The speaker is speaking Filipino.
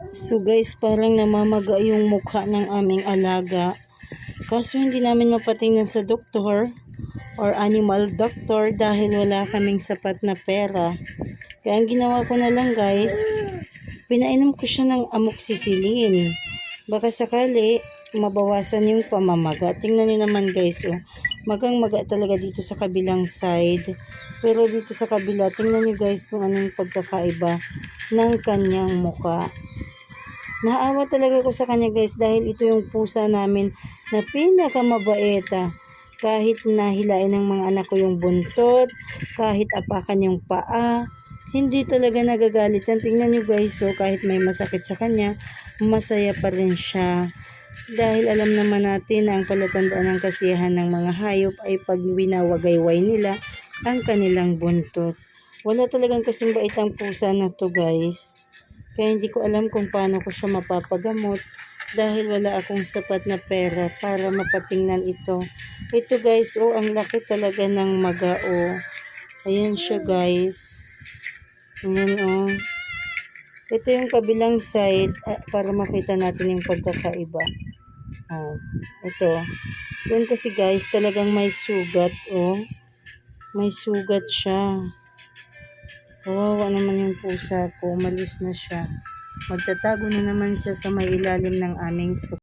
So guys, parang namamaga yung mukha ng aming alaga. Kaso hindi namin mapatingnan sa doktor or animal doctor dahil wala kaming sapat na pera. Kaya ang ginawa ko na lang guys, pinainom ko siya ng amoxicillin. Baka sakali mabawasan yung pamamaga. Tingnan niyo naman guys, oh. Magang-maga talaga dito sa kabilang side. Pero dito sa kabila, tingnan niyo guys kung anong pagkakaiba ng kanyang muka. Naawa talaga ko sa kanya guys dahil ito yung pusa namin na pinakamabait. Kahit nahilain ng mga anak ko yung buntot, kahit apakan yung paa, hindi talaga nagagalit yan. Tingnan nyo guys, so kahit may masakit sa kanya, masaya pa rin siya. Dahil alam naman natin na ang palatandaan ng kasiyahan ng mga hayop ay pag winawagayway nila ang kanilang buntot. Wala talagang kasing bait ang pusa na to guys. Kaya hindi ko alam kung paano ko siya mapapagamot dahil wala akong sapat na pera para mapatingnan ito. Ito guys, oh, ang laki talaga ng maga, oh. Ayan siya guys. Ayan, oh. Ito yung kabilang side para makita natin yung pagkakaiba. Oh, ito. Doon kasi guys, talagang may sugat, oh. May sugat siya. Kawawa naman yung pusa ko. Umalis na siya. Magtatago na naman siya sa may ilalim ng aming